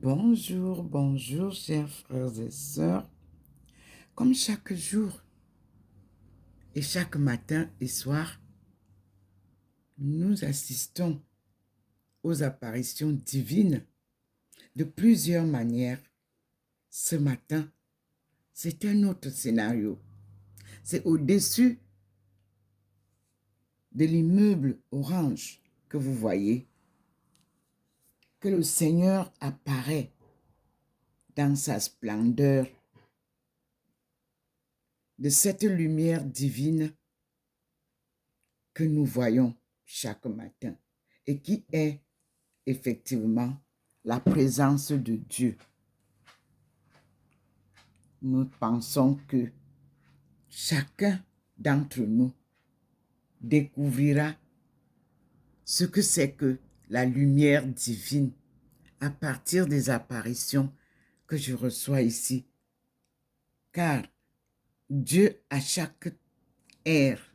Bonjour, bonjour, chers frères et sœurs. Comme chaque jour et chaque matin et soir, nous assistons aux apparitions divines de plusieurs manières. Ce matin, c'est un autre scénario. C'est au-dessus de l'immeuble orange que vous voyez que le Seigneur apparaît dans sa splendeur. De cette lumière divine que nous voyons chaque matin et qui est effectivement la présence de Dieu. Nous pensons que chacun d'entre nous découvrira ce que c'est que la lumière divine à partir des apparitions que je reçois ici. Car Dieu, à chaque ère,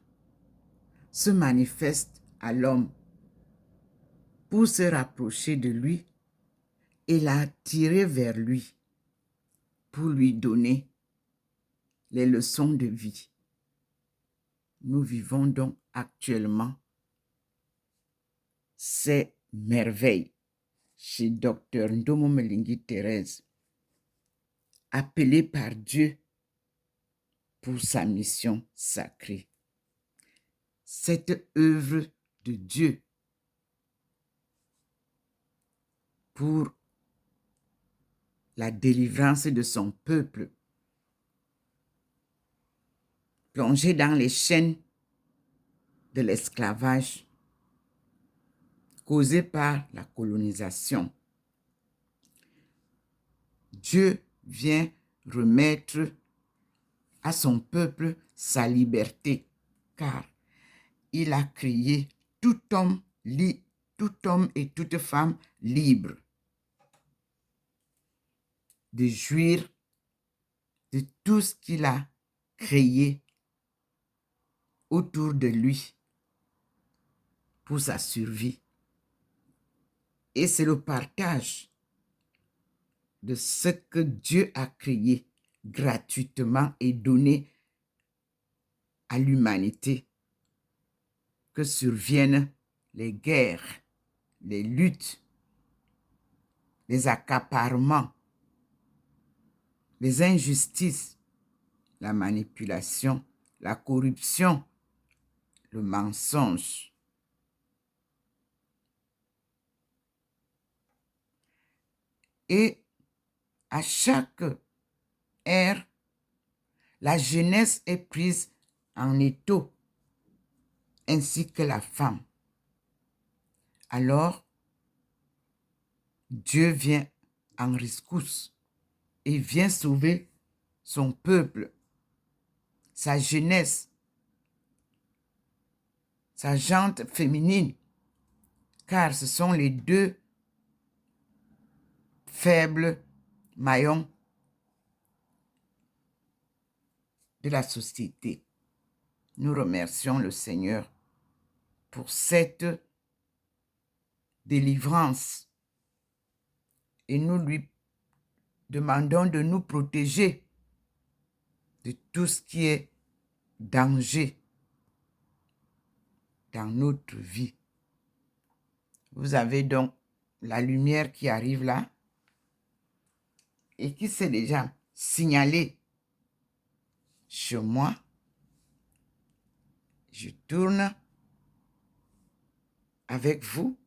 se manifeste à l'homme pour se rapprocher de lui et l'attirer vers lui pour lui donner les leçons de vie. Nous vivons donc actuellement ces merveilles chez Dr Ndomo Melingi Thérèse, appelé par Dieu pour sa mission sacrée. Cette œuvre de Dieu pour la délivrance de son peuple, plongé dans les chaînes de l'esclavage causé par la colonisation. Dieu vient remettre à son peuple sa liberté, car il a créé tout homme et toute femme libre de jouir de tout ce qu'il a créé autour de lui pour sa survie. Et c'est le partage de ce que Dieu a créé gratuitement et donné à l'humanité que surviennent les guerres, les luttes, les accaparements, les injustices, la manipulation, la corruption, le mensonge. Et à chaque ère, la jeunesse est prise en étau, ainsi que la femme. Alors, Dieu vient en rescousse et vient sauver son peuple, sa jeunesse, sa gente féminine, car ce sont les deux faibles maillons de la société. Nous remercions le Seigneur pour cette délivrance et nous lui demandons de nous protéger de tout ce qui est danger dans notre vie. Vous avez donc la lumière qui arrive là et qui s'est déjà signalée sur moi. Je tourne avec vous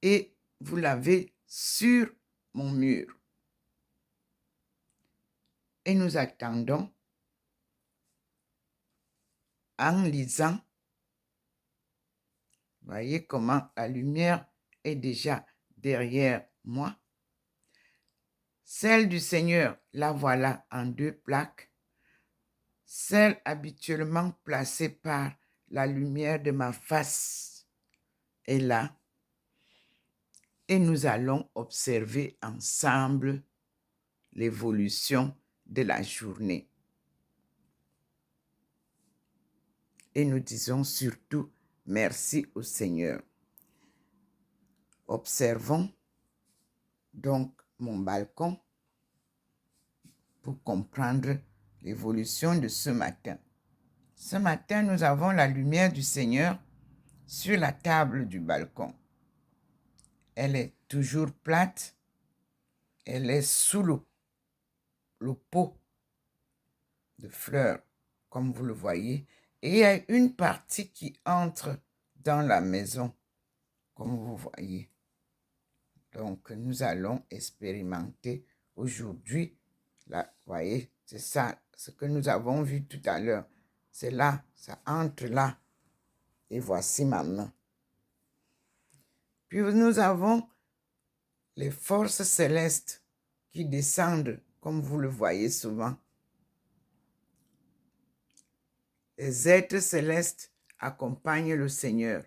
et vous l'avez sur mon mur. Et nous attendons en lisant. Voyez comment la lumière est déjà derrière moi. Celle du Seigneur, la voilà en 2 plaques. Celle habituellement placée par la lumière de ma face est là. Et nous allons observer ensemble l'évolution de la journée. Et nous disons surtout merci au Seigneur. Observons donc mon balcon pour comprendre l'évolution de ce matin. Ce matin, nous avons la lumière du Seigneur sur la table du balcon. Elle est toujours plate. Elle est sous le pot de fleurs, comme vous le voyez. Et il y a une partie qui entre dans la maison, comme vous voyez. Donc, nous allons expérimenter aujourd'hui. Là, vous voyez, c'est ça, ce que nous avons vu tout à l'heure. C'est là, ça entre là. Et voici ma main. Puis nous avons les forces célestes qui descendent, comme vous le voyez souvent. Les êtres célestes accompagnent le Seigneur.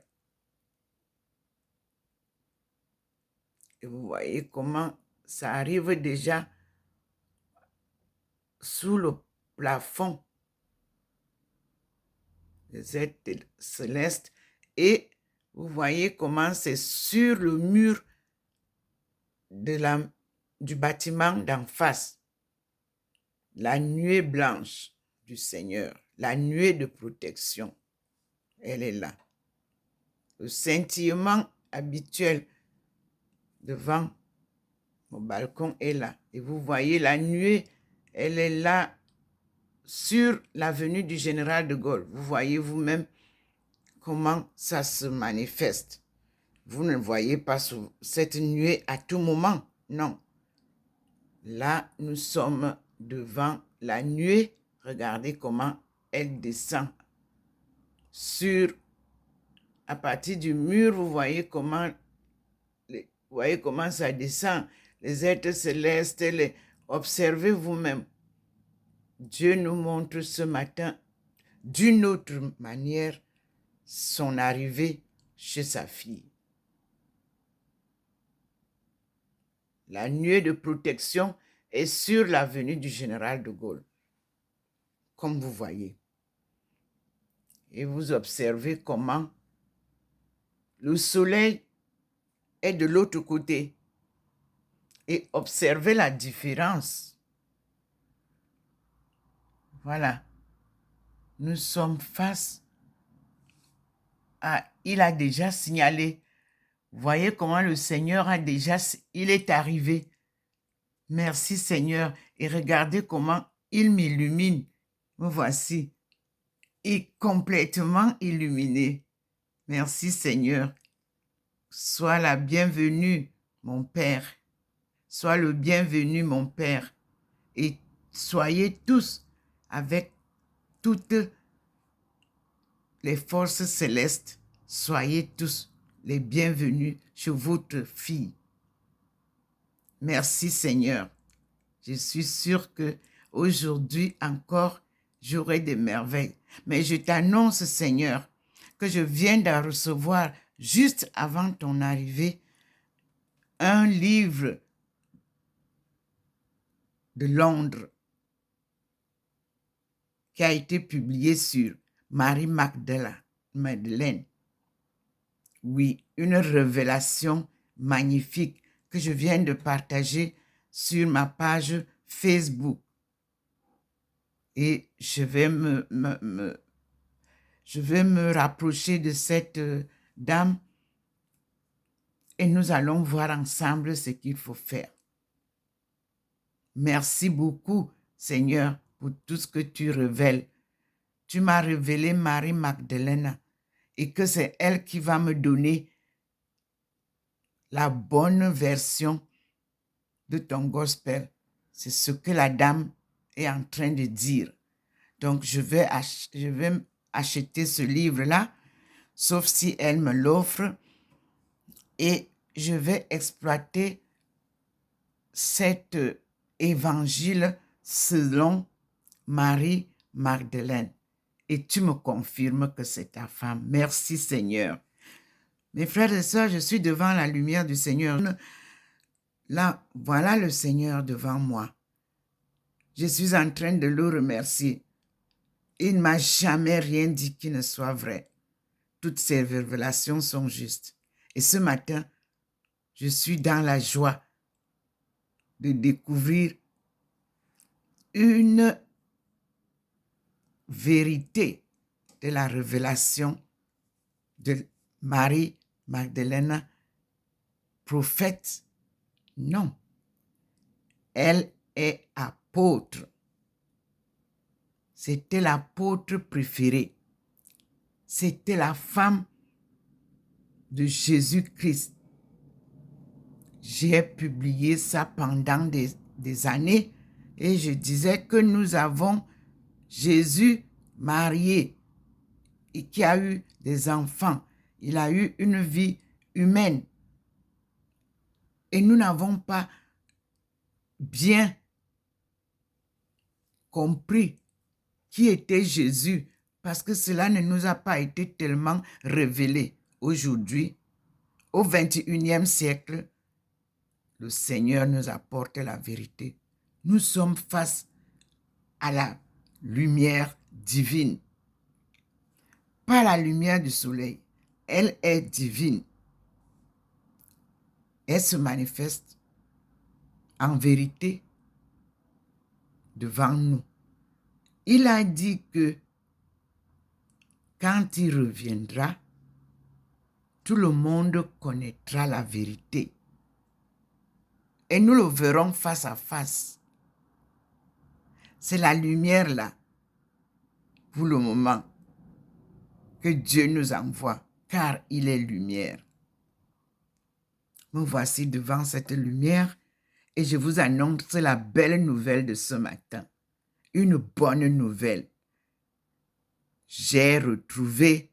Et vous voyez comment ça arrive déjà sous le plafond. Les êtres célestes. Et vous voyez comment c'est sur le mur du bâtiment d'en face. La nuée blanche du Seigneur, la nuée de protection, elle est là. Le scintillement habituel devant mon balcon est là. Et vous voyez la nuée, elle est là sur l'avenue du Général de Gaulle. Vous voyez vous-même comment ça se manifeste. Vous ne voyez pas cette nuée à tout moment, non. Là, nous sommes devant la nuée. Regardez comment elle descend. À partir du mur, vous voyez comment ça descend. Les êtres célestes, observez vous-même. Dieu nous montre ce matin, d'une autre manière, son arrivée chez sa fille. La nuée de protection est sur l'avenue du Général de Gaulle, comme vous voyez. Et vous observez comment le soleil est de l'autre côté. Et observez la différence. Voilà. Nous sommes face à... Il a déjà signalé. Voyez comment le Seigneur il est arrivé. Merci Seigneur. Et regardez comment il m'illumine. Me voici. Et complètement illuminé. Merci Seigneur. Sois la bienvenue, mon Père. Sois le bienvenu, mon Père. Et soyez tous avec toutes les forces célestes. Soyez tous les bienvenus chez votre fille. Merci Seigneur. Je suis sûre que aujourd'hui encore, j'aurai des merveilles. Mais je t'annonce, Seigneur, que je viens de recevoir, juste avant ton arrivée, un livre de Londres qui a été publié sur Marie Magdeleine. Oui, une révélation magnifique que je viens de partager sur ma page Facebook. Et je vais me rapprocher de cette dame et nous allons voir ensemble ce qu'il faut faire. Merci beaucoup, Seigneur, pour tout ce que tu révèles. Tu m'as révélé Marie Magdeleine et que c'est elle qui va me donner la bonne version de ton gospel. C'est ce que la dame est en train de dire. Donc, je vais acheter ce livre-là, sauf si elle me l'offre, et je vais exploiter cet évangile selon Marie Magdeleine. Et tu me confirmes que c'est ta femme. Merci Seigneur. Mes frères et sœurs, je suis devant la lumière du Seigneur. Là, voilà le Seigneur devant moi. Je suis en train de le remercier. Il ne m'a jamais rien dit qui ne soit vrai. Toutes ces révélations sont justes. Et ce matin, je suis dans la joie de découvrir une vérité de la révélation de Marie-Magdalene, prophète. Non, elle est apôtre. C'était l'apôtre préférée. C'était la femme de Jésus-Christ. J'ai publié ça pendant des années et je disais que nous avons Jésus marié et qui a eu des enfants. Il a eu une vie humaine. Et nous n'avons pas bien compris qui était Jésus parce que cela ne nous a pas été tellement révélé. Aujourd'hui, au 21e siècle, le Seigneur nous apporte la vérité. Nous sommes face à la lumière divine. Pas la lumière du soleil. Elle est divine. Elle se manifeste en vérité devant nous. Il a dit que quand il reviendra, tout le monde connaîtra la vérité. Et nous le verrons face à face. C'est la lumière là, pour le moment, que Dieu nous envoie, car il est lumière. Me voici devant cette lumière et je vous annonce la belle nouvelle de ce matin. Une bonne nouvelle. J'ai retrouvé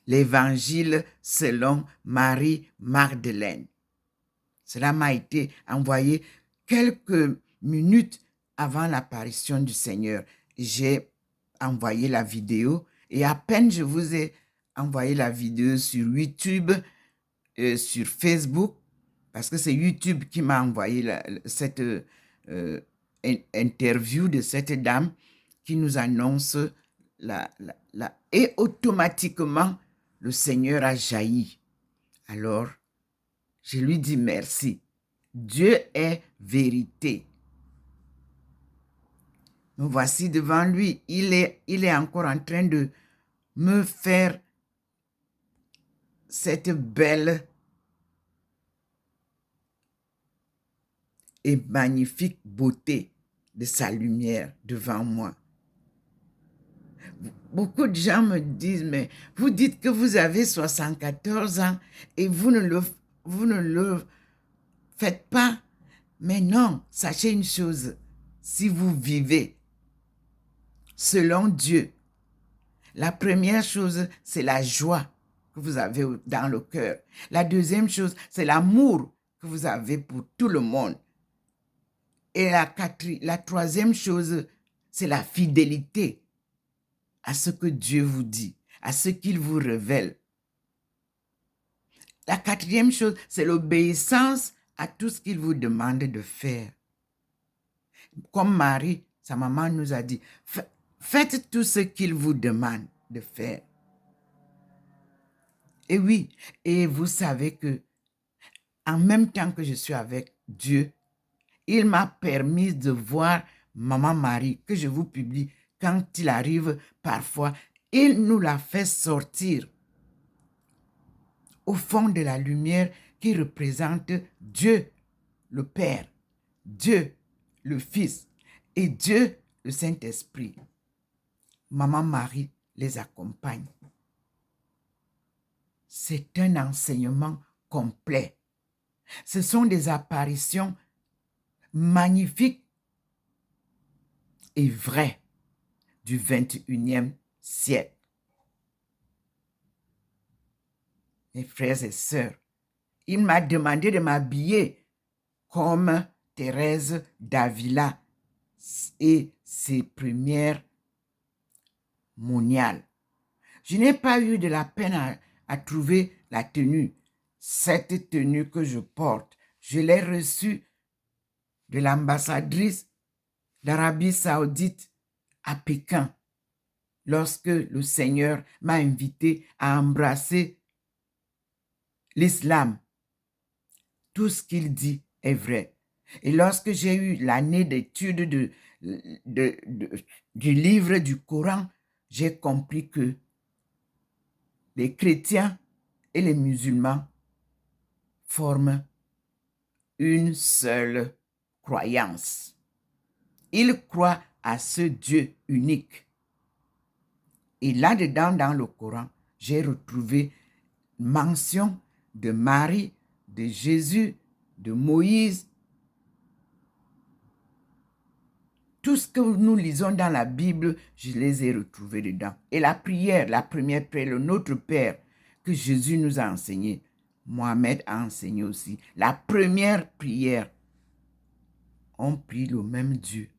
l'évangile selon Marie-Magdalene. Cela m'a été envoyé quelques minutes avant l'apparition du Seigneur. J'ai envoyé la vidéo et à peine je vous ai envoyé la vidéo sur YouTube, sur Facebook, parce que c'est YouTube qui m'a envoyé cette interview de cette dame qui nous annonce et automatiquement, le Seigneur a jailli. Alors, je lui dis merci. Dieu est vérité. Me voici devant lui. Il est encore en train de me faire cette belle et magnifique beauté de sa lumière devant moi. Beaucoup de gens me disent, mais vous dites que vous avez 74 ans et vous ne le faites pas. Mais non, sachez une chose, si vous vivez selon Dieu, la première chose, c'est la joie que vous avez dans le cœur. La deuxième chose, c'est l'amour que vous avez pour tout le monde. Et la troisième chose, c'est la fidélité à ce que Dieu vous dit, à ce qu'il vous révèle. La quatrième chose, c'est l'obéissance à tout ce qu'il vous demande de faire. Comme Marie, sa maman nous a dit, faites tout ce qu'il vous demande de faire. Et oui, et vous savez que en même temps que je suis avec Dieu, il m'a permis de voir Maman Marie, que je vous publie quand il arrive parfois. Il nous la fait sortir au fond de la lumière qui représente Dieu, le Père, Dieu, le Fils et Dieu, le Saint-Esprit. Maman Marie les accompagne. C'est un enseignement complet. Ce sont des apparitions magnifiques et vraies du 21e siècle. Mes frères et sœurs, il m'a demandé de m'habiller comme Thérèse d'Avila et ses premières moniales. Je n'ai pas eu de la peine à trouver la tenue. Cette tenue que je porte, je l'ai reçue de l'ambassadrice d'Arabie Saoudite à Pékin lorsque le Seigneur m'a invité à embrasser l'islam. Tout ce qu'il dit, est vrai. Et lorsque j'ai eu l'année d'étude du livre du Coran, j'ai compris que les chrétiens et les musulmans forment une seule croyance. Ils croient à ce Dieu unique. Et là-dedans, dans le Coran, j'ai retrouvé mention de Marie, de Jésus, de Moïse. Tout ce que nous lisons dans la Bible, je les ai retrouvés dedans. Et la prière, la première prière, le Notre Père, que Jésus nous a enseigné, Mohamed a enseigné aussi. La première prière, on prie le même Dieu.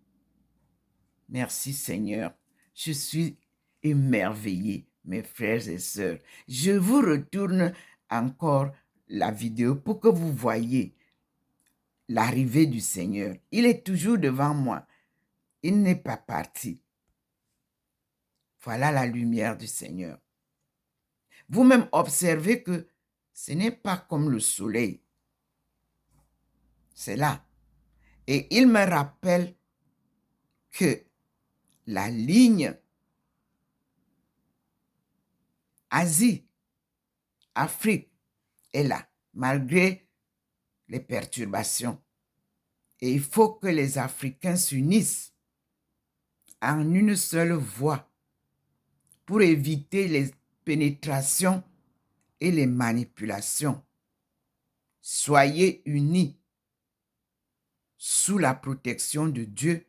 Merci Seigneur. Je suis émerveillé, mes frères et sœurs. Je vous retourne encore la vidéo pour que vous voyez l'arrivée du Seigneur. Il est toujours devant moi. Il n'est pas parti. Voilà la lumière du Seigneur. Vous-même observez que ce n'est pas comme le soleil. C'est là. Et il me rappelle que la ligne Asie, Afrique est là, malgré les perturbations. Et il faut que les Africains s'unissent en une seule voie pour éviter les pénétrations et les manipulations. Soyez unis sous la protection de Dieu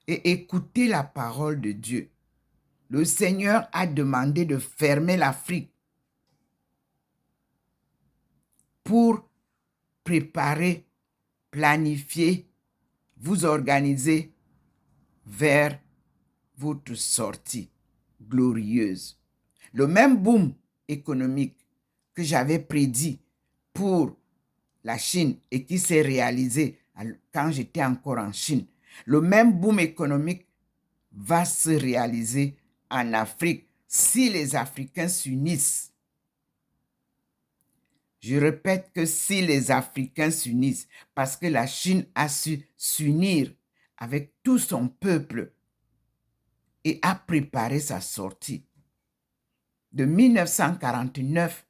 et écoutez la parole de Dieu. Le Seigneur a demandé de fermer l'Afrique pour préparer, planifier, vous organiser vers votre sortie glorieuse. Le même boom économique que j'avais prédit pour la Chine et qui s'est réalisé quand j'étais encore en Chine, le même boom économique va se réaliser en Afrique si les Africains s'unissent. Je répète que si les Africains s'unissent, parce que la Chine a su s'unir avec tout son peuple et a préparé sa sortie. De 1949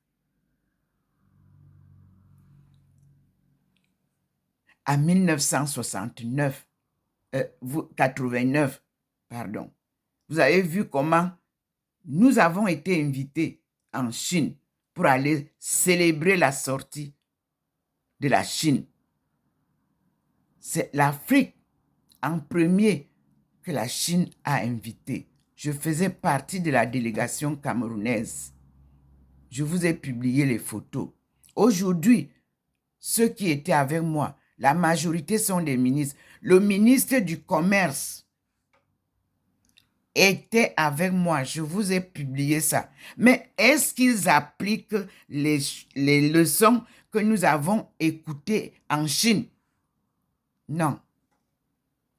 à 1969, 89, pardon. Vous avez vu comment nous avons été invités en Chine pour aller célébrer la sortie de la Chine. C'est l'Afrique en premier que la Chine a invité. Je faisais partie de la délégation camerounaise. Je vous ai publié les photos. Aujourd'hui, ceux qui étaient avec moi, la majorité sont des ministres. Le ministre du Commerce était avec moi. Je vous ai publié ça. Mais est-ce qu'ils appliquent les leçons que nous avons écoutées en Chine? Non.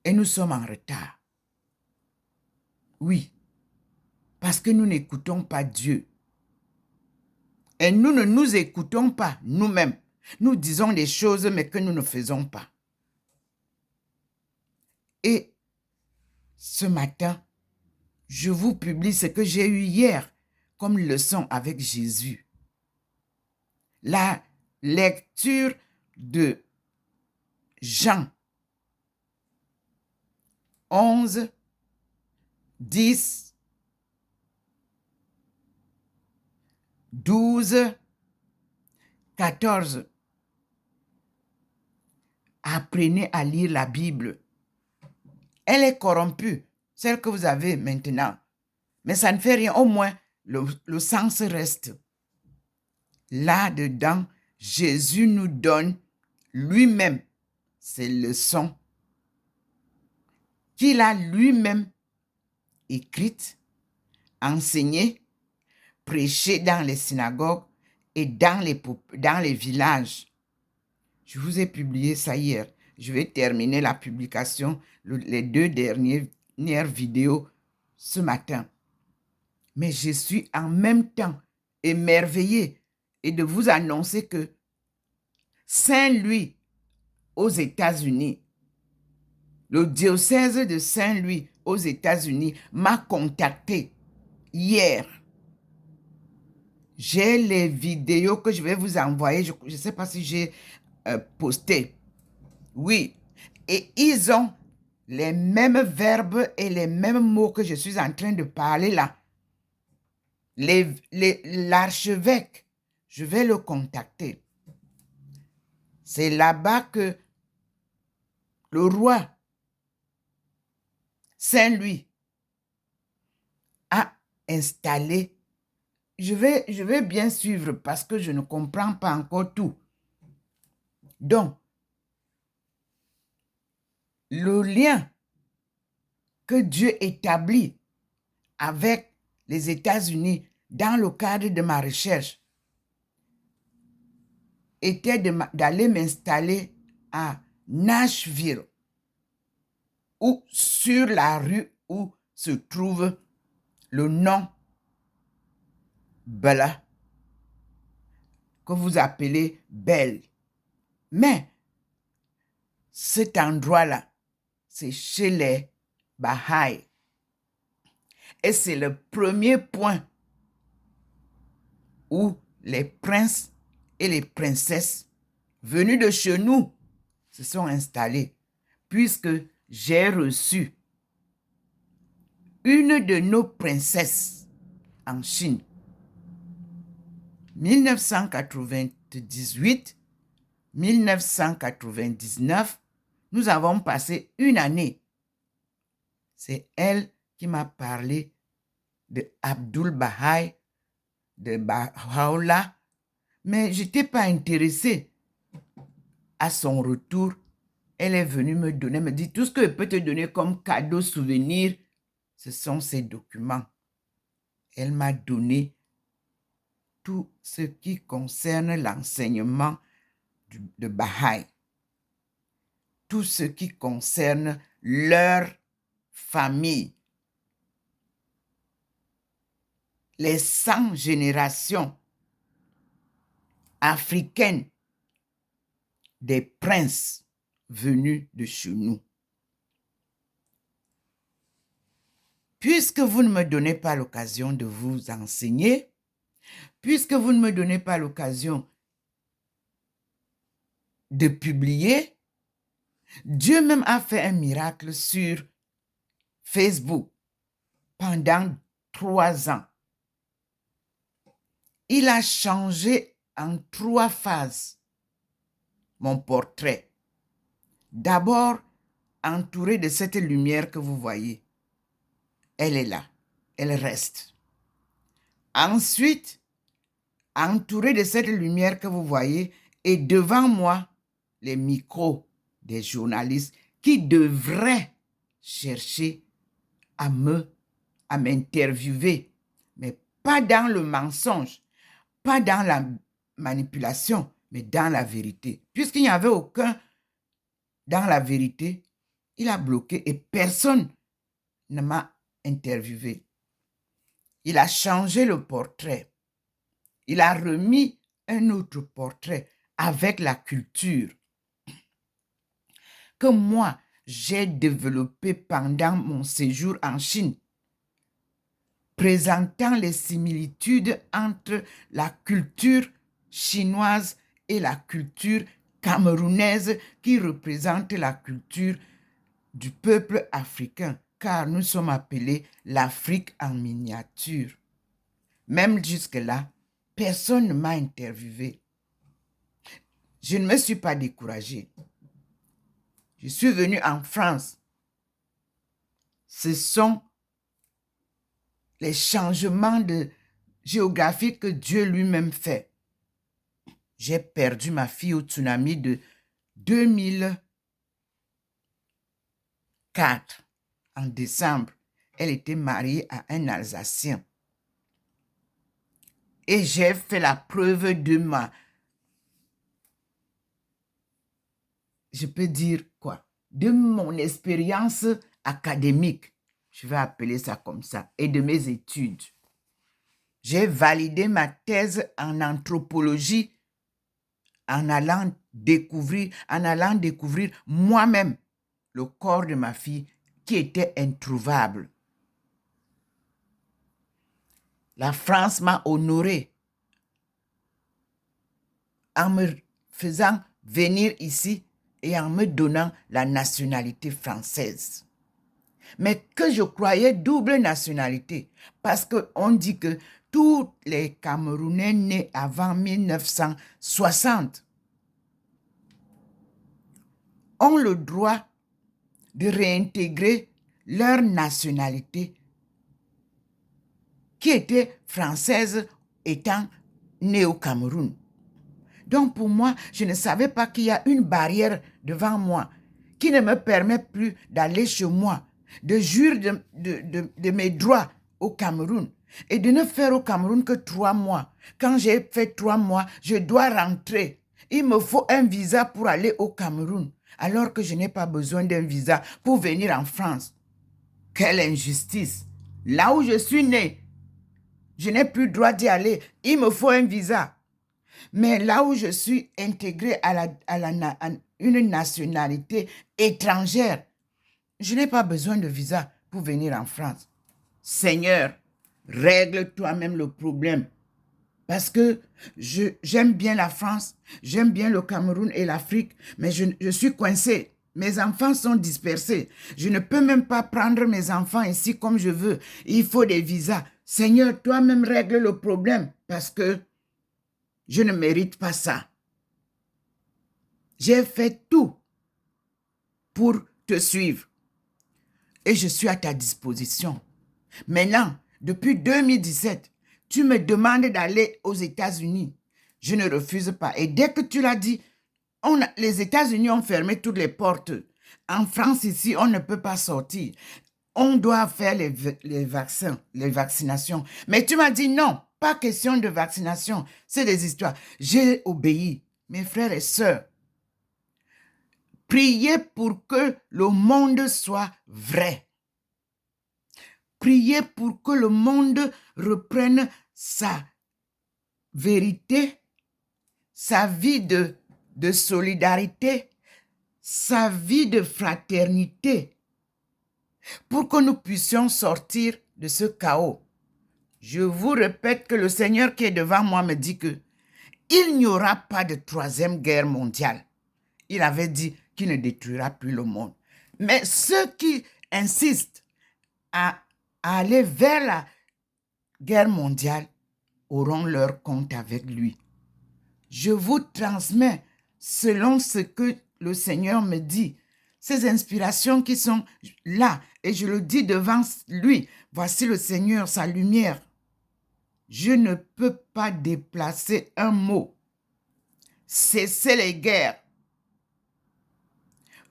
Et nous sommes en retard. Oui. Parce que nous n'écoutons pas Dieu. Et nous ne nous écoutons pas nous-mêmes. Nous disons des choses, mais que nous ne faisons pas. Et ce matin, je vous publie ce que j'ai eu hier comme leçon avec Jésus. La lecture de Jean 11, 10, 12, 14. Apprenez à lire la Bible. Elle est corrompue, celle que vous avez maintenant. Mais ça ne fait rien, au moins le sens reste. Là-dedans, Jésus nous donne lui-même ses leçons qu'il a lui-même écrites, enseignées, prêchées dans les synagogues et dans les villages. Je vous ai publié ça hier. Je vais terminer la publication, les 2 dernières vidéos ce matin. Mais je suis en même temps émerveillé et de vous annoncer que Saint-Louis aux États-Unis. Le diocèse de Saint-Louis aux États-Unis m'a contacté hier. J'ai les vidéos que je vais vous envoyer. Je ne sais pas si j'ai posté. Oui. Et ils ont les mêmes verbes et les mêmes mots que je suis en train de parler là. L'archevêque, je vais le contacter. C'est là-bas que le roi Saint-Louis a installé. Je vais bien suivre parce que je ne comprends pas encore tout. Donc, le lien que Dieu établit avec les États-Unis dans le cadre de ma recherche était d'aller m'installer à Nashville, ou sur la rue où se trouve le nom Bella, que vous appelez Belle. Mais cet endroit-là, c'est chez les Baha'i. Et c'est le premier point où les princes et les princesses venus de chez nous se sont installés, puisque j'ai reçu une de nos princesses en Chine. 1998, 1999, nous avons passé une année. C'est elle qui m'a parlé de Abdul Baha'i, de Baha'u'llah, mais je n'étais pas intéressée. À son retour, elle est venue me donner, me dit, tout ce que je peux te donner comme cadeau souvenir, ce sont ces documents. Elle m'a donné tout ce qui concerne l'enseignement de Baha'i, tout ce qui concerne leur famille, les 100 générations africaines des princes venus de chez nous. Puisque vous ne me donnez pas l'occasion de vous enseigner, puisque vous ne me donnez pas l'occasion de publier, Dieu même a fait un miracle sur Facebook pendant 3 ans. Il a changé en 3 phases mon portrait. D'abord, entouré de cette lumière que vous voyez. Elle est là, elle reste. Ensuite, entouré de cette lumière que vous voyez, et devant moi, les micros des journalistes qui devraient chercher à m'interviewer, mais pas dans le mensonge, pas dans la manipulation, mais dans la vérité. Puisqu'il n'y avait aucun dans la vérité, il a bloqué et personne ne m'a interviewé. Il a changé le portrait. Il a remis un autre portrait avec la culture que moi, j'ai développé pendant mon séjour en Chine, présentant les similitudes entre la culture chinoise et la culture camerounaise qui représente la culture du peuple africain, car nous sommes appelés l'Afrique en miniature. Même jusque-là, personne ne m'a interviewé. Je ne me suis pas découragée. Je suis venue en France. Ce sont les changements de géographie que Dieu lui-même fait. J'ai perdu ma fille au tsunami de 2004 en décembre. Elle était mariée à un Alsacien. Et j'ai fait la preuve de je peux dire quoi, de mon expérience académique, je vais appeler ça comme ça, et de mes études. J'ai validé ma thèse en anthropologie en allant en allant découvrir moi-même le corps de ma fille qui était introuvable. La France m'a honoré en me faisant venir ici et en me donnant la nationalité française. Mais que je croyais double nationalité, parce qu'on dit que tous les Camerounais nés avant 1960 ont le droit de réintégrer leur nationalité qui était française étant née au Cameroun. Donc pour moi, je ne savais pas qu'il y a une barrière devant moi qui ne me permet plus d'aller chez moi, de jurer de mes droits au Cameroun et de ne faire au Cameroun que 3 mois. Quand j'ai fait 3 mois, je dois rentrer. Il me faut un visa pour aller au Cameroun, alors que je n'ai pas besoin d'un visa pour venir en France. Quelle injustice! Là où je suis né, je n'ai plus le droit d'y aller. Il me faut un visa. Mais là où je suis intégré à une nationalité étrangère, je n'ai pas besoin de visa pour venir en France. Seigneur, règle toi-même le problème. Parce que j'aime bien la France, j'aime bien le Cameroun et l'Afrique, mais je suis coincé. Mes enfants sont dispersés. Je ne peux même pas prendre mes enfants ici comme je veux. Il faut des visas. Seigneur, toi-même règle le problème parce que je ne mérite pas ça. J'ai fait tout pour te suivre et je suis à ta disposition. Maintenant, depuis 2017, tu me demandes d'aller aux États-Unis. Je ne refuse pas. Et dès que tu l'as dit, les États-Unis ont fermé toutes les portes. En France, ici, on ne peut pas sortir. On doit faire les vaccins, les vaccinations. Mais tu m'as dit non, pas question de vaccination. C'est des histoires. J'ai obéi. Mes frères et sœurs, priez pour que le monde soit vrai. Priez pour que le monde reprenne sa vérité, sa vie de solidarité, sa vie de fraternité, pour que nous puissions sortir de ce chaos. Je vous répète que le Seigneur qui est devant moi me dit que il n'y aura pas de 3e guerre mondiale. Il avait dit qu'il ne détruira plus le monde. Mais ceux qui insistent à aller vers la guerre mondiale auront leur compte avec lui. Je vous transmets selon ce que le Seigneur me dit, ces inspirations qui sont là, et je le dis devant lui. Voici le Seigneur, sa lumière. Je ne peux pas déplacer un mot. Cessez les guerres.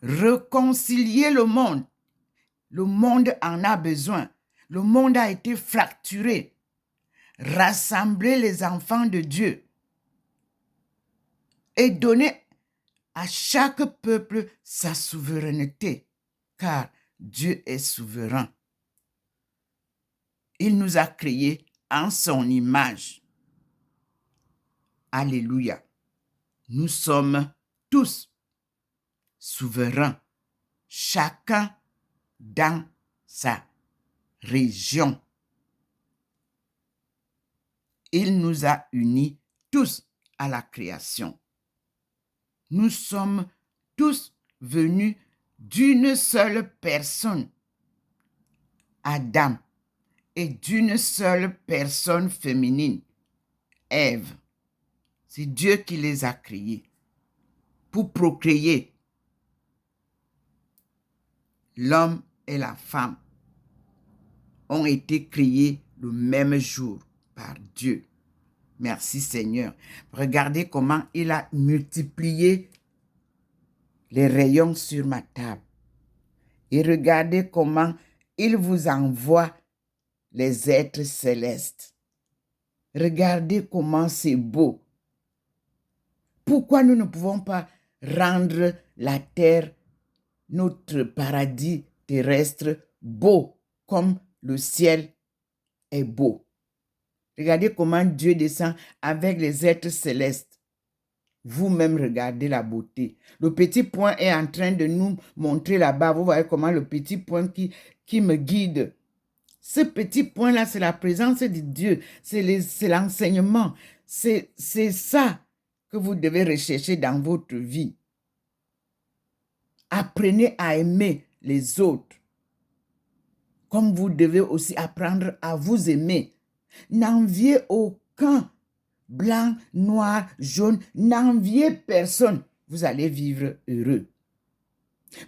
Réconcilier le monde. Le monde en a besoin. Le monde a été fracturé. Rassembler les enfants de Dieu et donner à chaque peuple sa souveraineté, car Dieu est souverain. Il nous a créés en son image. Alléluia. Nous sommes tous souverains, chacun dans sa région. Il nous a unis tous à la création. Nous sommes tous venus d'une seule personne, Adam, et d'une seule personne féminine, Ève. C'est Dieu qui les a créés pour procréer. L'homme et la femme ont été créés le même jour par Dieu. Merci Seigneur. Regardez comment il a multiplié les rayons sur ma table. Et regardez comment il vous envoie les êtres célestes. Regardez comment c'est beau. Pourquoi nous ne pouvons pas rendre la terre, notre paradis terrestre, beau comme le ciel est beau? Regardez comment Dieu descend avec les êtres célestes. Vous-même regardez la beauté. Le petit point est en train de nous montrer là-bas. Vous voyez comment le petit point qui me guide. Ce petit point-là, c'est la présence de Dieu. C'est l'enseignement. C'est ça que vous devez rechercher dans votre vie. Apprenez à aimer les autres. Comme vous devez aussi apprendre à vous aimer. N'enviez aucun blanc, noir, jaune. N'enviez personne. Vous allez vivre heureux.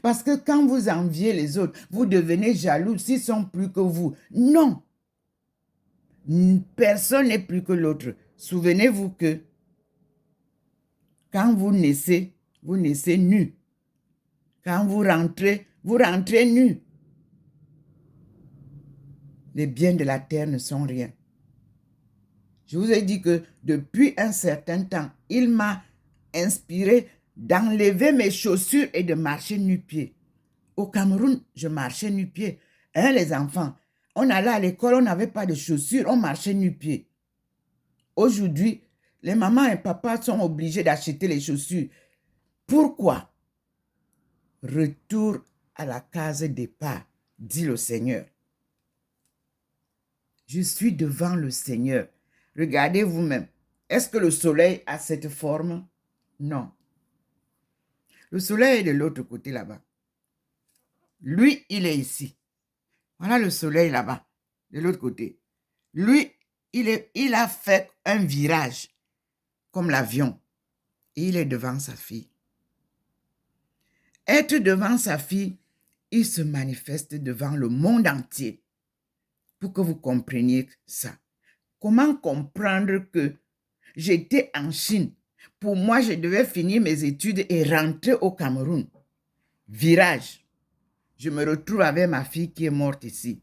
Parce que quand vous enviez les autres, vous devenez jaloux s'ils sont plus que vous. Non. Personne n'est plus que l'autre. Souvenez-vous que quand vous naissez nu. Quand vous rentrez nu. Les biens de la terre ne sont rien. Je vous ai dit que depuis un certain temps, il m'a inspiré d'enlever mes chaussures et de marcher nu-pied. Au Cameroun, je marchais nu-pied. Hein, les enfants, on allait à l'école, on n'avait pas de chaussures, on marchait nu-pied. Aujourd'hui, les mamans et papas sont obligés d'acheter les chaussures. Pourquoi? Retour à la case départ, dit le Seigneur. Je suis devant le Seigneur. Regardez vous-même. Est-ce que le soleil a cette forme? Non. Le soleil est de l'autre côté là-bas. Lui, il est ici. Voilà le soleil là-bas, de l'autre côté. Lui, il a fait un virage, comme l'avion. Et il est devant sa fille. Être devant sa fille, il se manifeste devant le monde entier. Pour que vous compreniez ça. Comment comprendre que j'étais en Chine? Pour moi, je devais finir mes études et rentrer au Cameroun. Virage. Je me retrouve avec ma fille qui est morte ici.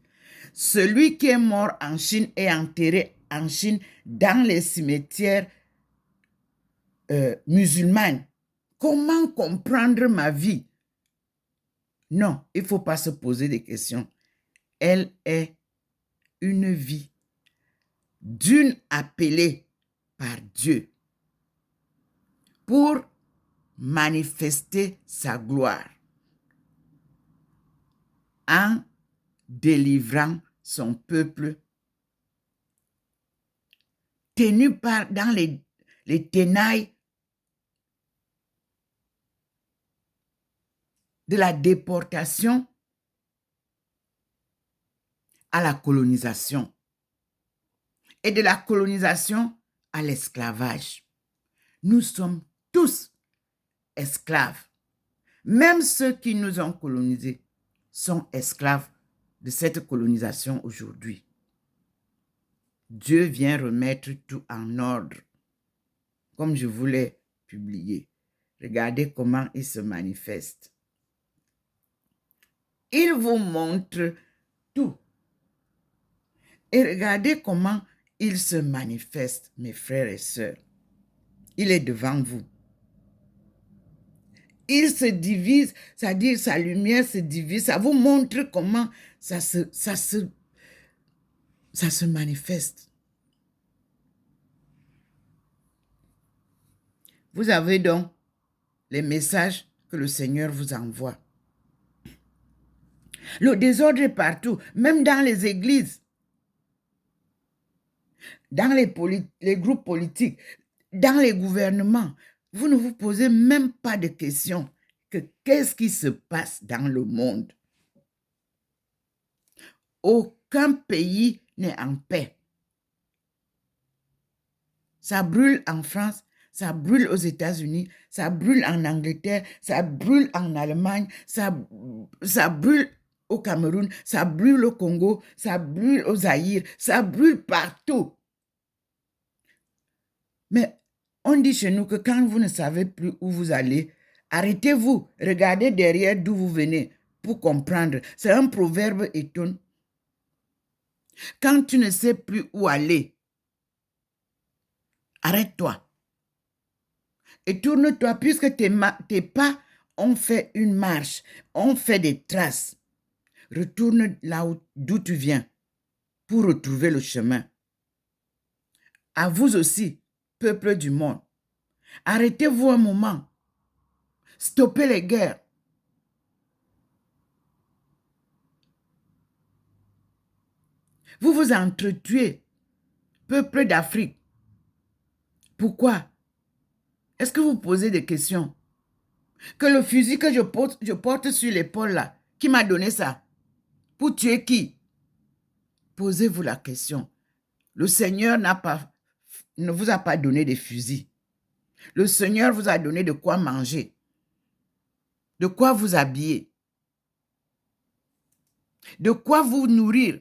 Celui qui est mort en Chine est enterré en Chine dans les cimetières musulmans. Comment comprendre ma vie? Non, il ne faut pas se poser des questions. Elle est une vie d'une appelée par Dieu pour manifester sa gloire en délivrant son peuple tenu dans les ténailles de la déportation à la colonisation et de la colonisation à l'esclavage. Nous sommes tous esclaves. Même ceux qui nous ont colonisés sont esclaves de cette colonisation aujourd'hui. Dieu vient remettre tout en ordre, comme je vous l'ai publié. Regardez comment il se manifeste. Il vous montre tout. Et regardez comment il se manifeste, mes frères et sœurs. Il est devant vous. Il se divise, c'est-à-dire sa lumière se divise. Ça vous montre comment ça se manifeste. Vous avez donc les messages que le Seigneur vous envoie. Le désordre est partout, même dans les églises, dans les groupes politiques, dans les gouvernements. Vous ne vous posez même pas de questions que qu'est-ce qui se passe dans le monde. Aucun pays n'est en paix. Ça brûle en France, ça brûle aux États-Unis, ça brûle en Angleterre, ça brûle en Allemagne, ça brûle au Cameroun, ça brûle au Congo, ça brûle au Zaïre, ça brûle partout. Mais on dit chez nous que quand vous ne savez plus où vous allez, arrêtez-vous, regardez derrière d'où vous venez pour comprendre. C'est un proverbe étonnant. Quand tu ne sais plus où aller, arrête-toi. Et tourne-toi, puisque tes pas ont fait une marche, ont fait des traces. Retourne là d'où tu viens pour retrouver le chemin. À vous aussi, peuple du monde, Arrêtez-vous un moment. Stoppez les guerres. Vous vous entretuez, peuple d'Afrique. Pourquoi? Est-ce que vous posez des questions? Que le fusil que je porte sur l'épaule là, qui m'a donné ça? Pour tuer qui? Posez-vous la question. Le Seigneur ne vous a pas donné des fusils. Le Seigneur vous a donné de quoi manger, de quoi vous habiller, de quoi vous nourrir,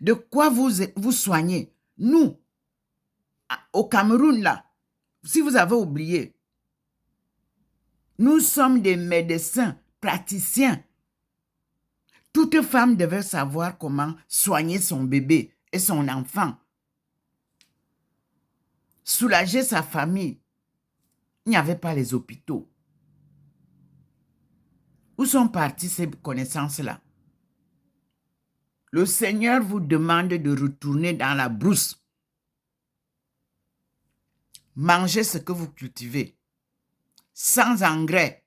de quoi vous soigner. Nous, au Cameroun, là, si vous avez oublié, nous sommes des médecins, praticiens. Toute femme devait savoir comment soigner son bébé et son enfant, soulager sa famille. Il n'y avait pas les hôpitaux. Où sont parties ces connaissances-là? Le Seigneur vous demande de retourner dans la brousse. Mangez ce que vous cultivez, sans engrais.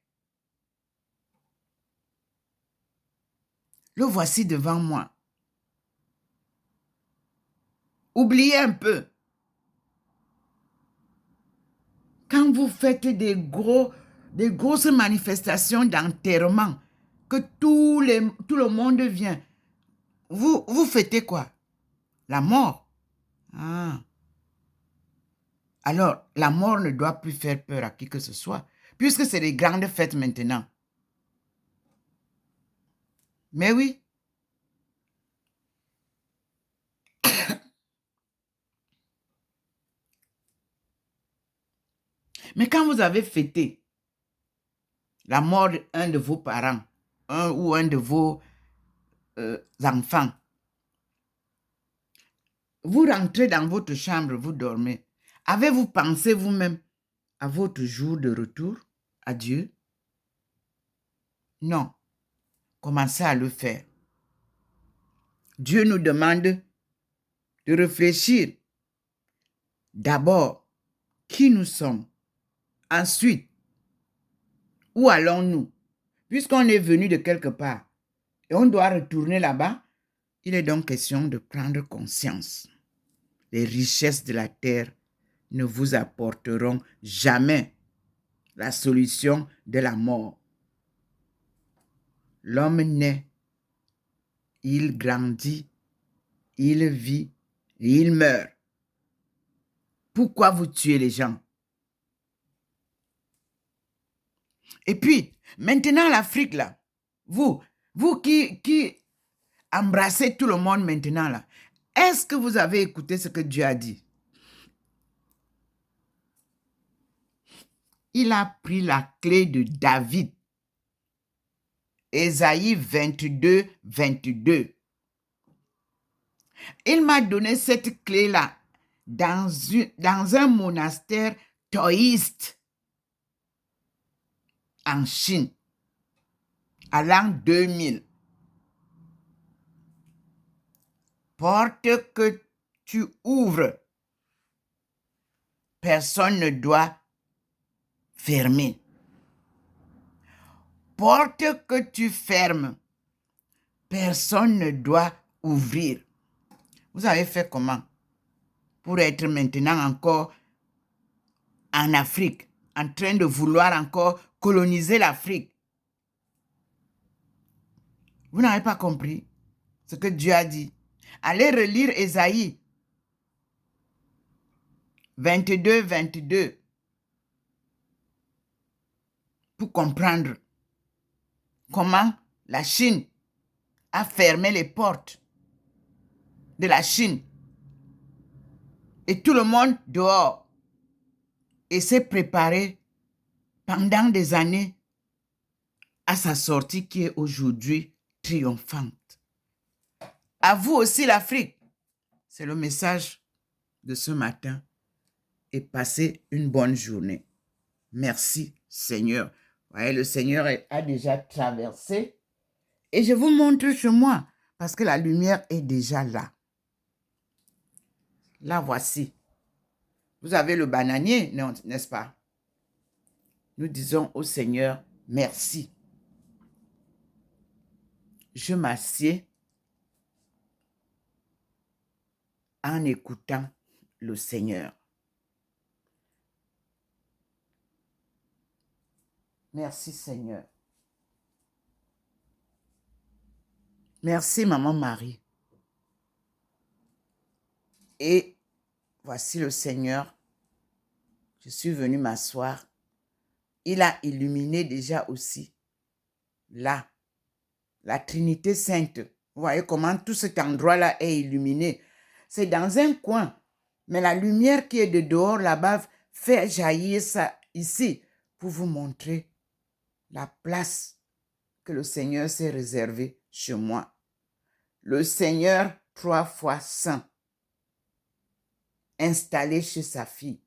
Le voici devant moi. Oubliez un peu. Quand vous faites des grosses manifestations d'enterrement, que tout le monde vient, vous fêtez quoi? La mort. Ah. Alors, la mort ne doit plus faire peur à qui que ce soit, puisque c'est des grandes fêtes maintenant. Mais oui. Mais quand vous avez fêté la mort d'un de vos parents, un de vos enfants, vous rentrez dans votre chambre, vous dormez. Avez-vous pensé vous-même à votre jour de retour à Dieu? Non. Commencez à le faire. Dieu nous demande de réfléchir. D'abord, qui nous sommes? Ensuite, où allons-nous? Puisqu'on est venu de quelque part et on doit retourner là-bas, il est donc question de prendre conscience. Les richesses de la terre ne vous apporteront jamais la solution de la mort. L'homme naît, il grandit, il vit, et il meurt. Pourquoi vous tuez les gens? Et puis, maintenant l'Afrique, là, vous qui embrassez tout le monde maintenant, là, est-ce que vous avez écouté ce que Dieu a dit? Il a pris la clé de David. Ésaïe 22, 22. Il m'a donné cette clé-là dans un monastère taoïste en Chine, à l'an 2000. Porte que tu ouvres, personne ne doit fermer. Porte que tu fermes, personne ne doit ouvrir. Vous avez fait comment pour être maintenant encore en Afrique, en train de vouloir encore coloniser l'Afrique? Vous n'avez pas compris ce que Dieu a dit. Allez relire Ésaïe 22, 22 pour comprendre comment la Chine a fermé les portes de la Chine et tout le monde dehors et s'est préparé pendant des années à sa sortie qui est aujourd'hui triomphante. À vous aussi l'Afrique. C'est le message de ce matin et passez une bonne journée. Merci Seigneur. Vous voyez, le Seigneur a déjà traversé et je vous montre chez moi parce que la lumière est déjà là. La voici. Vous avez le bananier, non, n'est-ce pas? Nous disons au Seigneur, merci. Je m'assieds en écoutant le Seigneur. Merci Seigneur. Merci Maman Marie. Et voici le Seigneur. Je suis venue m'asseoir. Il a illuminé déjà aussi là, la Trinité Sainte. Vous voyez comment tout cet endroit-là est illuminé. C'est dans un coin, mais la lumière qui est de dehors là-bas fait jaillir ça ici pour vous montrer la place que le Seigneur s'est réservée chez moi. Le Seigneur 3 fois saint, installé chez sa fille.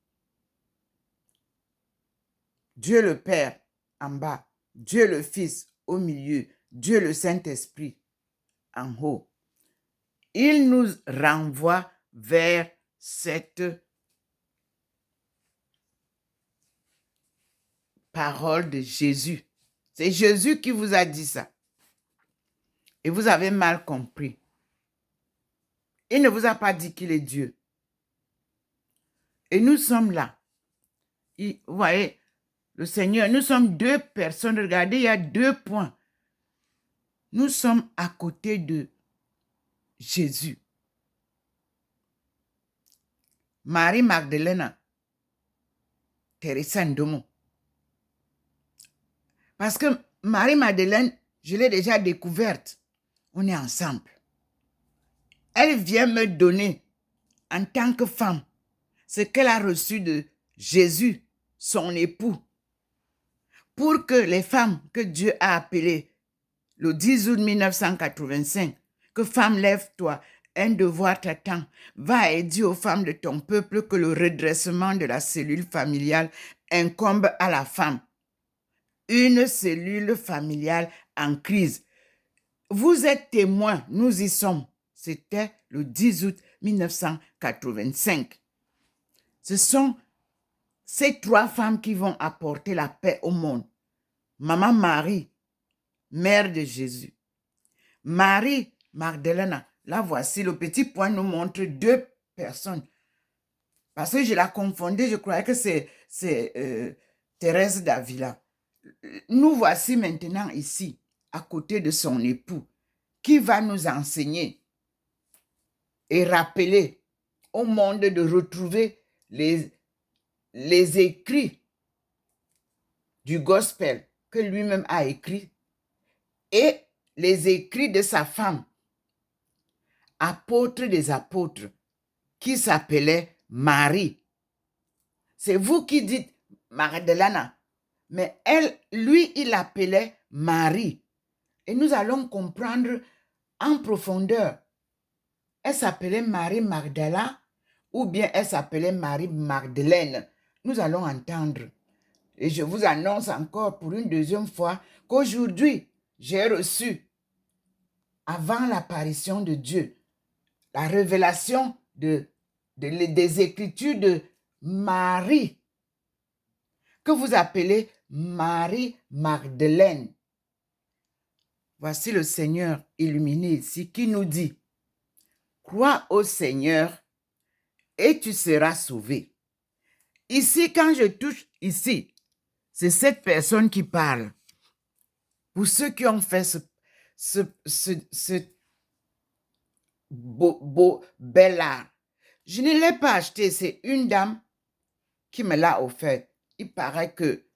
Dieu le Père en bas, Dieu le Fils au milieu, Dieu le Saint-Esprit en haut. Il nous renvoie vers cette parole de Jésus. C'est Jésus qui vous a dit ça. Et vous avez mal compris. Il ne vous a pas dit qu'il est Dieu. Et nous sommes là. Vous voyez, le Seigneur, nous sommes deux personnes. Regardez, il y a 2 points. Nous sommes à côté de Jésus. Marie-Magdalena, Teresa Ndomo. Parce que Marie-Madeleine, je l'ai déjà découverte. On est ensemble. Elle vient me donner, en tant que femme, ce qu'elle a reçu de Jésus, son époux, pour que les femmes que Dieu a appelées le 10 août 1985, que femme, lève-toi, un devoir t'attend, va et dis aux femmes de ton peuple que le redressement de la cellule familiale incombe à la femme. Une cellule familiale en crise. Vous êtes témoins, nous y sommes. C'était le 10 août 1985. Ce sont ces 3 femmes qui vont apporter la paix au monde. Maman Marie, mère de Jésus. Marie Magdalena, là voici, le petit point nous montre 2 personnes. Parce que je la confondais, je croyais que c'est Thérèse d'Avila. Nous voici maintenant ici, à côté de son époux, qui va nous enseigner et rappeler au monde de retrouver les écrits du gospel que lui-même a écrit et les écrits de sa femme, apôtre des apôtres, qui s'appelait Marie. C'est vous qui dites Magdalena, mais lui, il l'appelait Marie. Et nous allons comprendre en profondeur. Elle s'appelait Marie Magdala ou bien elle s'appelait Marie Magdeleine. Nous allons entendre. Et je vous annonce encore pour une 2e fois qu'aujourd'hui, j'ai reçu, avant l'apparition de Dieu, la révélation des Écritures de Marie, que vous appelez Marie Magdeleine. Voici le Seigneur illuminé ici qui nous dit, crois au Seigneur et tu seras sauvé. Ici, quand je touche ici, c'est cette personne qui parle. Pour ceux qui ont fait ce beau bel art. Je ne l'ai pas acheté, c'est une dame qui me l'a offert. Il paraît que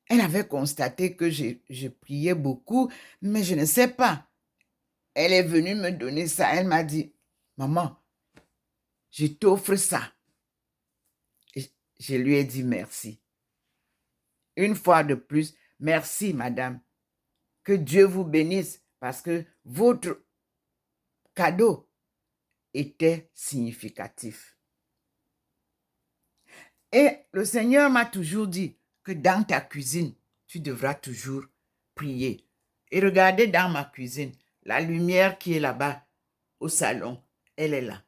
elle avait constaté que je priais beaucoup, mais je ne sais pas. Elle est venue me donner ça. Elle m'a dit, maman, je t'offre ça. Et je lui ai dit merci. Une fois de plus, merci, madame. Que Dieu vous bénisse parce que votre cadeau était significatif. Et le Seigneur m'a toujours dit que dans ta cuisine, tu devras toujours prier. Et regardez dans ma cuisine, la lumière qui est là-bas au salon, elle est là.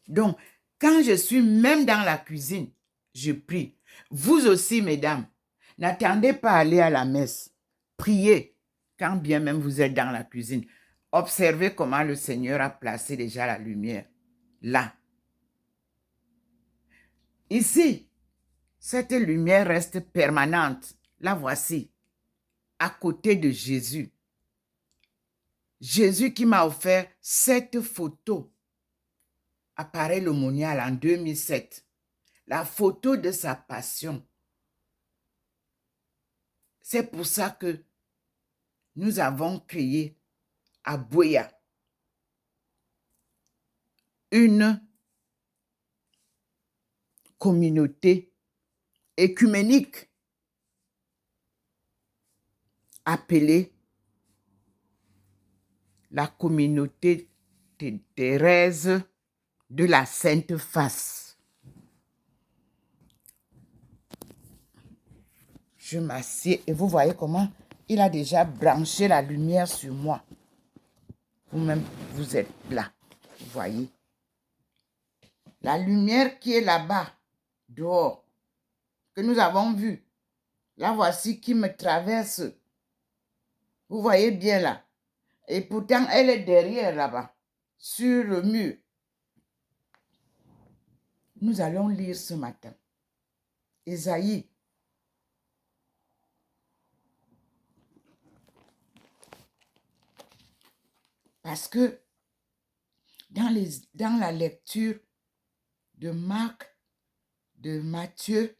Donc, quand je suis même dans la cuisine, je prie. Vous aussi, mesdames, n'attendez pas à aller à la messe. Priez quand bien même vous êtes dans la cuisine. Observez comment le Seigneur a placé déjà la lumière. Là. Ici, cette lumière reste permanente. La voici, à côté de Jésus. Jésus qui m'a offert cette photo, appareil l'aumônial en 2007. La photo de sa passion. C'est pour ça que nous avons créé à Buea une communauté écuménique appelée la communauté de Thérèse de la Sainte Face. Je m'assieds et vous voyez comment il a déjà branché la lumière sur moi. Vous-même, vous êtes là. Vous voyez. La lumière qui est là-bas, dehors, que nous avons vue, la voici qui me traverse. Vous voyez bien là. Et pourtant, elle est derrière là-bas, sur le mur. Nous allons lire ce matin. Ésaïe. Parce que dans la lecture de Marc, de Matthieu,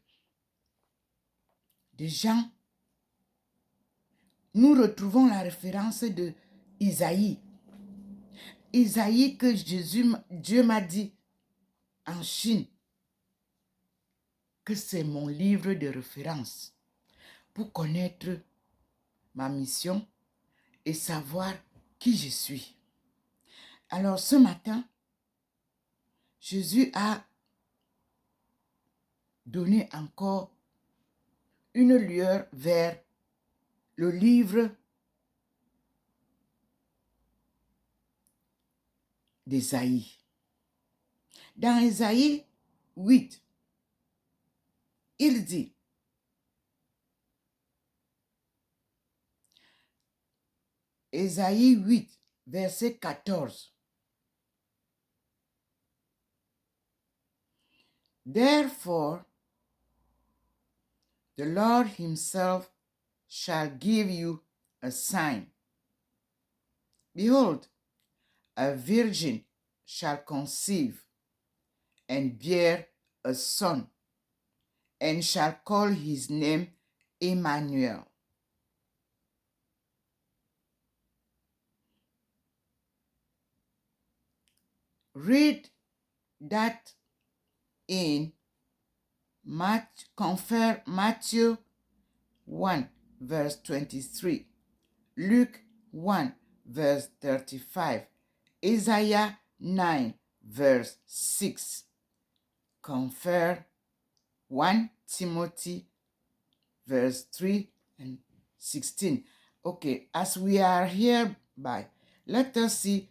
de Jean, nous retrouvons la référence de Isaïe. Isaïe que Dieu m'a dit en Chine que c'est mon livre de référence pour connaître ma mission et savoir qui je suis. Alors ce matin, Jésus a donné encore une lueur vers le livre d'Ésaïe. Dans Ésaïe 8, il dit, Ésaïe 8, verset 14, Therefore, the Lord himself shall give you a sign. Behold, a virgin shall conceive and bear a son, and shall call his name Emmanuel. Read that in Matthew 1, verse 23, Luke 1, verse 35, Isaiah 9, verse 6. Compare 1 Timothy, verse 3 and 16. Okay, as we are hereby, let us see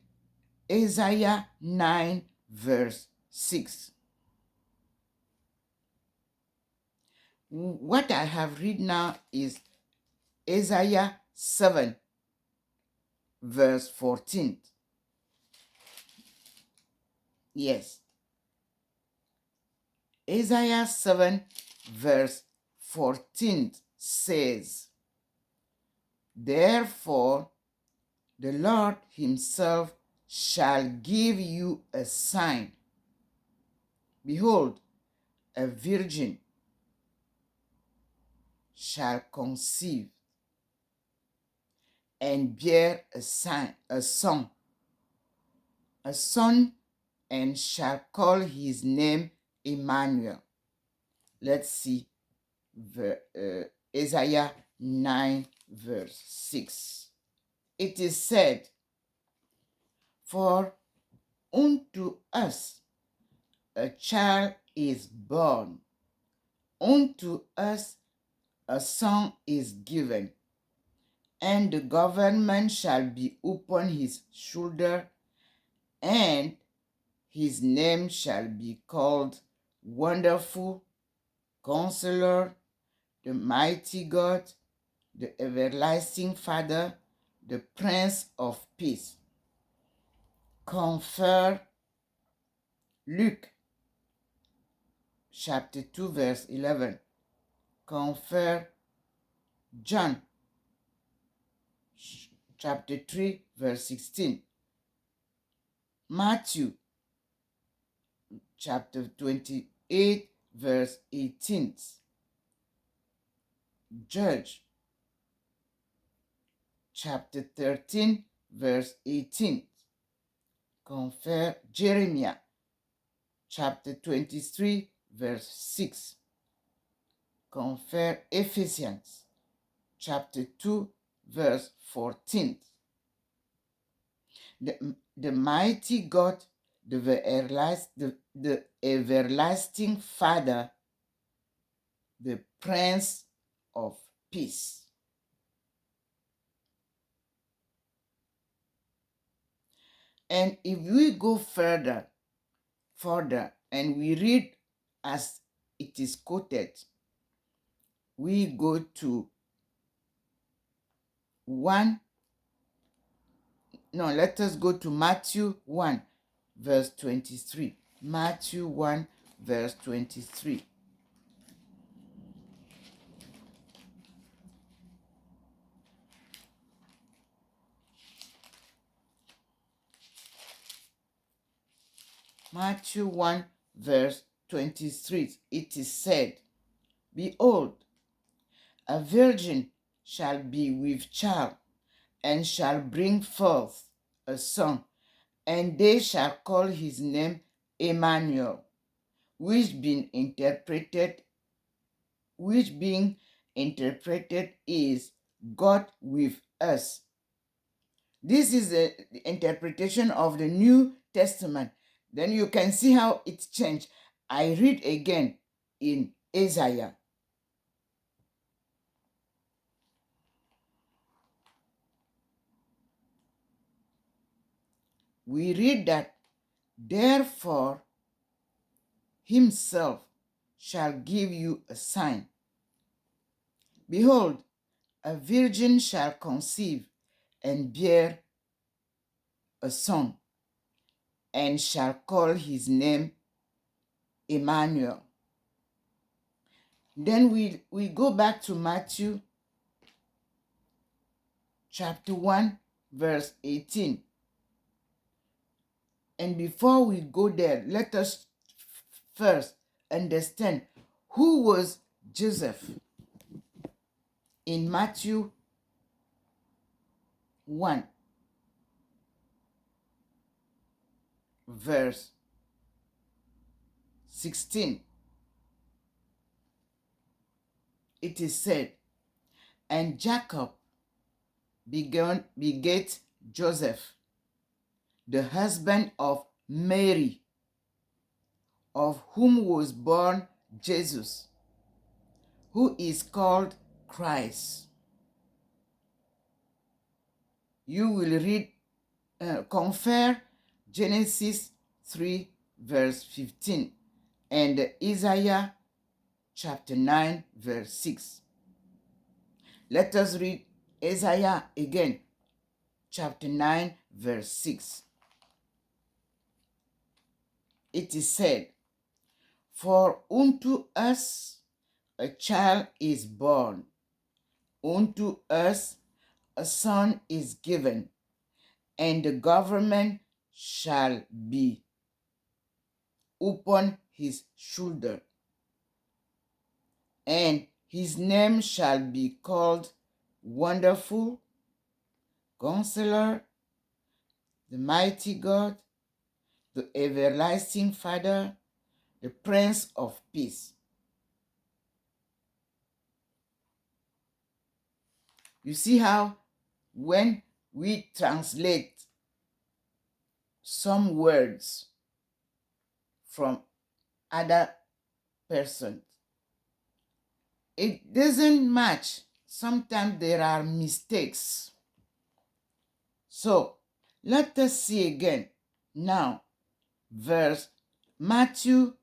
Isaiah 9, verse 6. What I have read now is Isaiah 7, verse 14. Yes. Isaiah 7, verse 14 says, Therefore, the Lord himself shall give you a sign. Behold, a virgin shall conceive and bear a son, and shall call his name Emmanuel. Let's see Isaiah 9, verse 6. It is said, For unto us a child is born, unto us a son is given, and the government shall be upon his shoulder, and his name shall be called Wonderful, Counselor, the mighty God, the everlasting Father, the Prince of Peace. Confer Luke chapter 2 verse 11. Confer John chapter 3 verse 16. Matthew chapter 28 verse 18. Judge chapter 13 verse 18. Confer Jeremiah chapter 23 verse 6. Confer Ephesians chapter 2 verse 14. The mighty God, the everlasting Father, the Prince of Peace. And if we go further, and we read as it is quoted, we go to let us go to Matthew 1 verse 23. Matthew 1 verse 23. Matthew 1 verse 23. It is said, Behold, a virgin shall be with child, and shall bring forth a son, and they shall call his name Emmanuel, which being interpreted is God with us. This is the interpretation of the New Testament. Then you can see how it changed. I read again in Isaiah. We read that, therefore himself shall give you a sign. Behold, a virgin shall conceive and bear a son, and shall call his name Emmanuel. Then we go back to Matthew chapter 1 verse 18. And before we go there, let us first understand who was Joseph. In Matthew 1 verse 16, it is said, and Jacob begat Joseph, the husband of Mary, of whom was born Jesus, who is called Christ. You will read, confer Genesis 3 verse 15 and Isaiah chapter 9 verse 6. Let us read Isaiah again, chapter 9 verse 6. It is said, For unto us a child is born, unto us a son is given, and the government shall be upon his shoulder, and his name shall be called Wonderful, Counselor, the Mighty God, the Everlasting Father, the Prince of Peace. You see how when we translate some words from other persons, it doesn't match. Sometimes there are mistakes. So let us see again now verse Matthew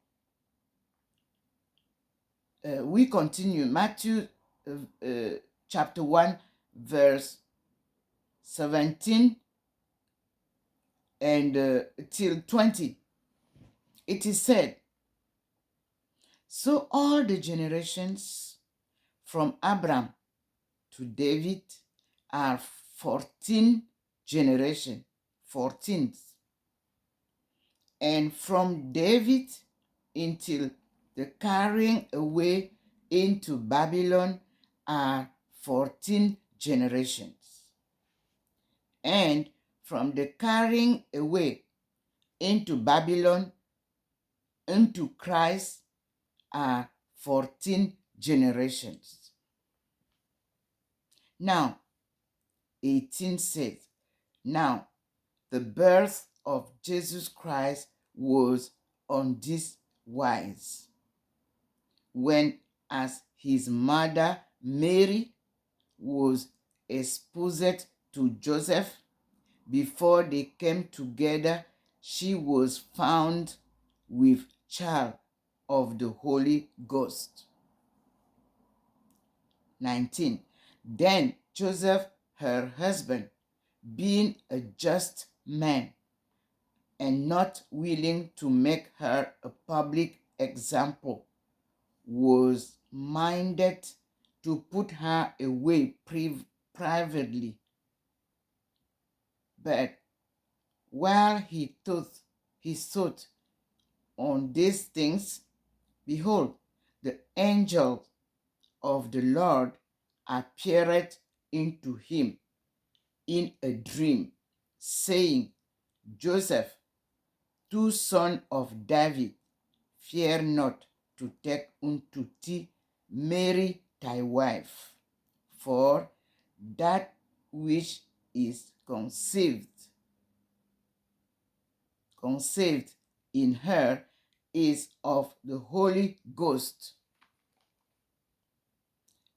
we continue. Matthew chapter 1, verse 17 and till 20. It is said, so all the generations from Abraham to David are 14 generations, 14th. And from David until the carrying away into Babylon are 14 generations. And from the carrying away into Babylon into Christ are 14 generations. Now, 18 says, now the birth of Jesus Christ was on this wise. When as his mother Mary was espoused to Joseph, before they came together, she was found with child of the Holy Ghost. 19. Then Joseph, her husband, being a just man and not willing to make her a public example, was minded to put her away privately. But while he thought on these things, behold, the angel of the Lord appeared into him in a dream, saying, Joseph, thou son of David, fear not to take unto thee Mary thy wife, for that which is conceived in her is of the Holy Ghost,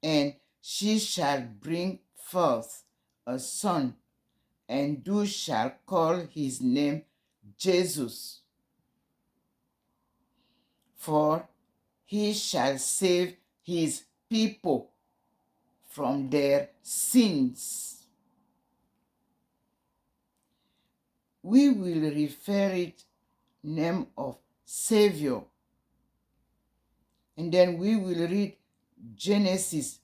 and she shall bring forth a son, and thou shalt call his name Jesus, for he shall save his people from their sins. We will refer it name of Savior, and then we will read Genesis,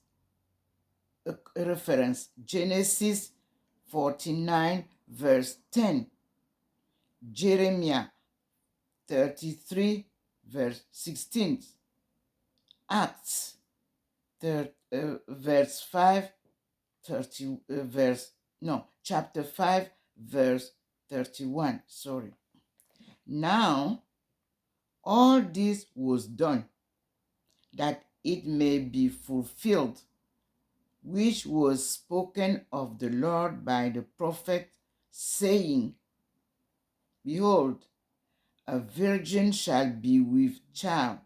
a reference, Genesis 49 verse 10, Jeremiah 33 verse 16, Acts verse 5, chapter 5 verse 31. Sorry. Now all this was done that it may be fulfilled which was spoken of the Lord by the prophet, saying, behold, a virgin shall be with child,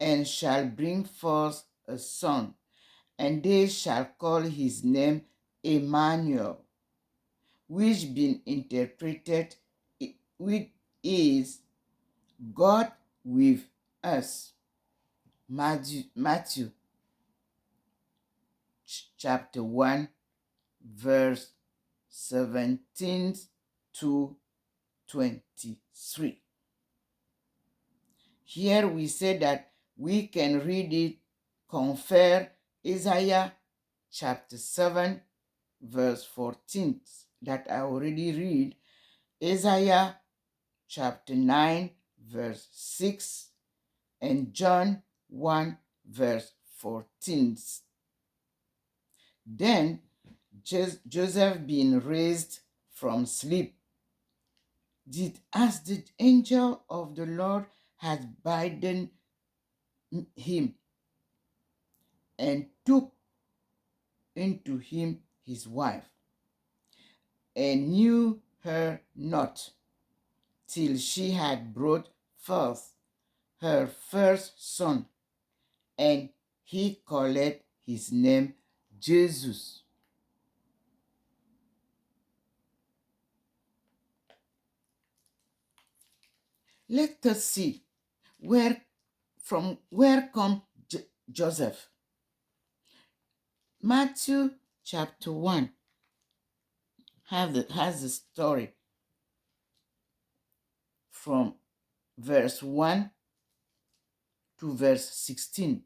and shall bring forth a son, and they shall call his name Emmanuel, which being interpreted, which is God with us. Matthew chapter 1, verse 17 to 23. Here we say that we can read it, compare Isaiah chapter 7, verse 14, that I already read, Isaiah chapter 9, verse 6, and John 1, verse 14. Then Joseph being raised from sleep, did as the angel of the Lord had bidden him, and took into him his wife, and knew her not till she had brought forth her first son, and he called his name Jesus. Let us see from where come Joseph. Matthew chapter 1 has the story from verse 1 to verse 16.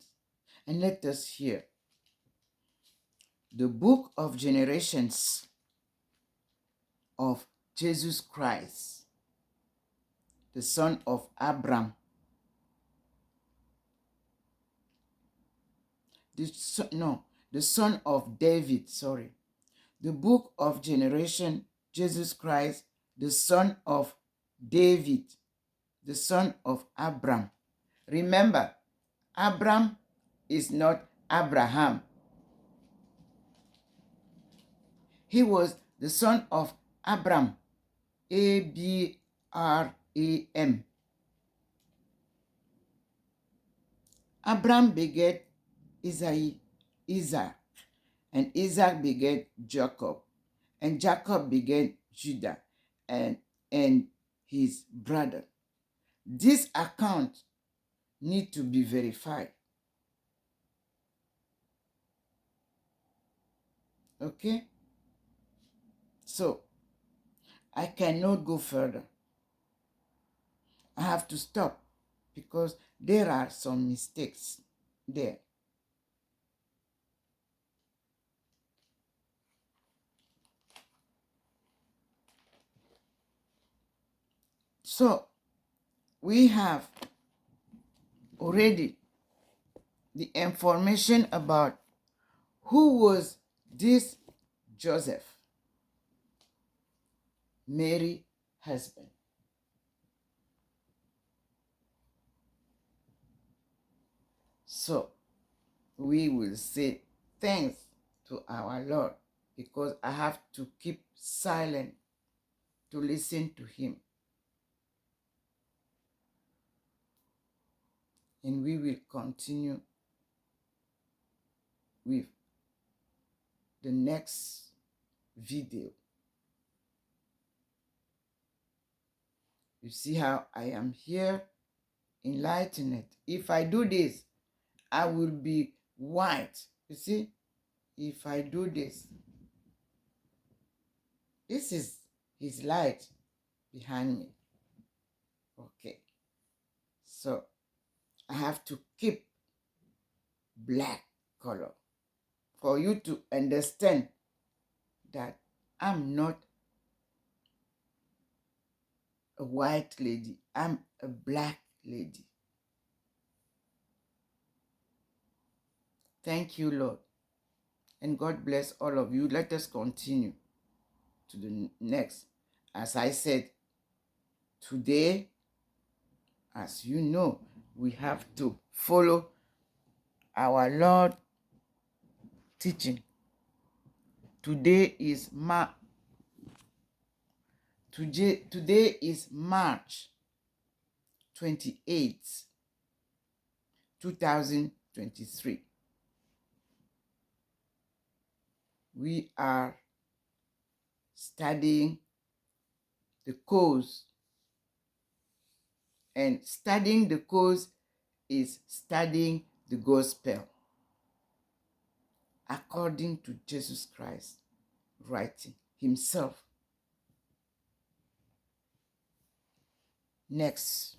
And let us hear. The book of generations of Jesus Christ, the son of Abraham, the son of David, sorry. The book of generation, Jesus Christ, the son of David, the son of Abraham. Remember, Abraham is not Abraham. He was the son of Abram, Abram. Abram begat Isaac, and Isaac begat Jacob, and Jacob begat Judah and his brother. This account need to be verified. Okay? So, I cannot go further. I have to stop because there are some mistakes there. So, we have already the information about who was this Joseph, Mary's husband. So, we will say thanks to our Lord because I have to keep silent to listen to him. And we will continue with the next video. You see how I am here? Enlightened. If I do this, I will be white. You see? If I do this, this is his light behind me. Okay. So I have to keep black color for you to understand that I'm not a white lady. I'm a black lady. Thank you, Lord. And God bless all of you. Let us continue to the next. As I said, today, as you know, we have to follow our Lord teaching. Today is March 28th, 2023. We are studying the cause. And studying the cause is studying the gospel according to Jesus Christ writing himself. Next.